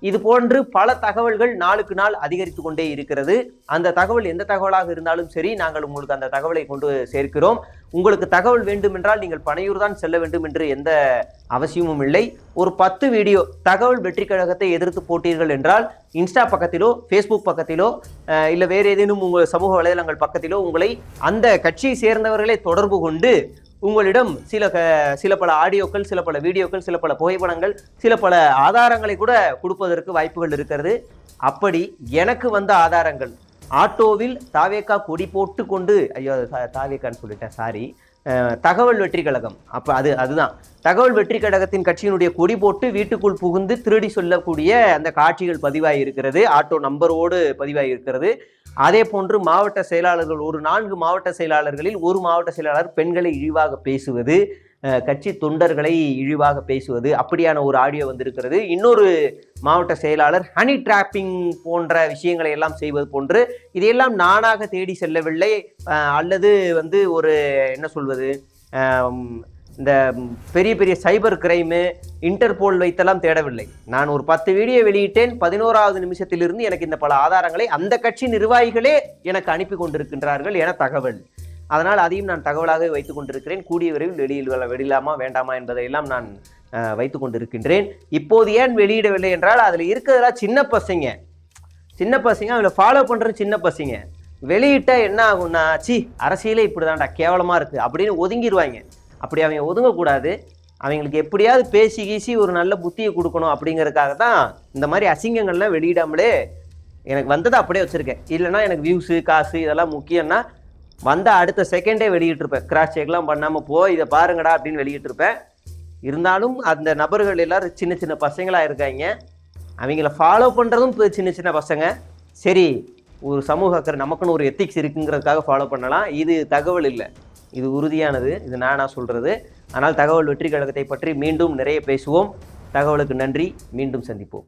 இது போன்று பல தகவல்கள் நாளுக்கு நாள் அதிகரித்து கொண்டே இருக்கிறது. அந்த தகவல் எந்த தகவலாக இருந்தாலும் சரி, நாங்கள் உங்களுக்கு அந்த தகவலை கொண்டு சேர்க்கிறோம். உங்களுக்கு தகவல் வேண்டும் என்றால் நீங்கள் பனையூர் தான் செல்ல வேண்டும் என்று எந்த அவசியமும் இல்லை. ஒரு 10 வீடியோ தகவல் வெற்றி கழகத்தை எதிர்த்து போட்டீர்கள் என்றால் இன்ஸ்டா பக்கத்திலோ ஃபேஸ்புக் பக்கத்திலோ இல்லை வேறு ஏதேனும் உங்கள் சமூக வலைதளங்கள் பக்கத்திலோ உங்களை அந்த கட்சியை சேர்ந்தவர்களை தொடர்பு கொண்டு உங்களிடம் சில பல ஆடியோக்கள், சில பல வீடியோக்கள், சில பல புகைப்படங்கள், சில பல ஆதாரங்களை கூட கொடுப்பதற்கு வாய்ப்புகள் இருக்கிறது. அப்படி எனக்கு வந்த ஆதாரங்கள், ஆட்டோவில் தாவேக்கா கொடி போட்டு கொண்டு, ஐயோ தாவேக்கான்னு சொல்லிட்டேன், சாரி, தகவல் வெற்றி கழகம், அப்போ அதுதான் தகவல் வெற்றி கழகத்தின் கட்சியினுடைய கொடி போட்டு வீட்டுக்குள் புகுந்து திருடி சொல்லக்கூடிய அந்த காட்சிகள் பதிவாகி இருக்கிறது. ஆட்டோ நம்பரோடு பதிவாகி இருக்கிறது. அதே போன்று மாவட்ட செயலாளர்கள், ஒரு 4 மாவட்ட செயலாளர்களில் ஒரு மாவட்ட செயலாளர் பெண்களை இழிவாக பேசுவது, கட்சி தொண்டர்களை இழிவாக பேசுவது, அப்படியான ஒரு ஆடியோ வந்திருக்கிறது. இன்னொரு மாவட்ட செயலாளர் ஹனி டிராப்பிங் போன்ற விஷயங்களை எல்லாம் செய்வது போன்று, இதையெல்லாம் நானாக தேடி செல்லவில்லை. அல்லது ஒரு என்ன சொல்வது, இந்த பெரிய பெரிய சைபர் கிரைமு, இன்டர்போல் வைத்தெல்லாம் தேடவில்லை. நான் ஒரு 10 வீடியோ வெளியிட்டேன். 11வது நிமிஷத்திலிருந்து எனக்கு இந்த பல ஆதாரங்களை அந்த கட்சி நிர்வாகிகளே எனக்கு அனுப்பி கொண்டிருக்கின்றார்கள் என தகவல். அதனால் அதையும் நான் தகவலாக வைத்துக் கொண்டிருக்கிறேன். கூடிய விரைவில் வெளியிடலாமா வேண்டாமா என்பதையெல்லாம் நான் வைத்துக் கொண்டிருக்கின்றேன். இப்போது ஏன் வெளியிடவில்லை என்றால், அதில் இருக்கிறதெல்லாம் சின்ன பசங்க, அதில் ஃபாலோ பண்ணுற சின்ன பசங்க. வெளியிட்ட என்ன ஆகும்னா, அரசியலே இப்படிதான்டா, கேவலமாக இருக்குது அப்படின்னு ஒதுங்கிடுவாங்க. அப்படி அவங்க ஒதுங்கக்கூடாது. அவங்களுக்கு எப்படியாவது பேசி ஒரு நல்ல புத்தியை கொடுக்கணும் அப்படிங்கிறதுக்காக தான் இந்த மாதிரி அசிங்கங்கள்லாம் வெளியிடாமலே எனக்கு வந்ததை அப்படியே வச்சுருக்கேன். இல்லைனா எனக்கு வியூஸு, காசு இதெல்லாம் முக்கியம்னா வந்த அடுத்த செகண்டே வெளியிட்டிருப்பேன். கிராஸ் செக்லாம் பண்ணாமல் இதை பாருங்கடா அப்படின்னு வெளியிட்டிருப்பேன். இருந்தாலும் அந்த நபர்கள் எல்லாரும் சின்ன சின்ன பசங்களாக இருக்காங்க. அவங்கள ஃபாலோ பண்ணுறதும் சின்ன சின்ன பசங்க. சரி, ஒரு சமூக அக்கறை, நமக்குன்னு ஒரு எத்திக்ஸ் இருக்குங்கிறதுக்காக ஃபாலோ பண்ணலாம். இது தகவல் இல்லை, இது உறுதியானது, இது நானா சொல்கிறது. ஆனால் தகவல் வெற்றி கழகத்தை பற்றி மீண்டும் நிறைய பேசுவோம். தகவலுக்கு நன்றி. மீண்டும் சந்திப்போம்.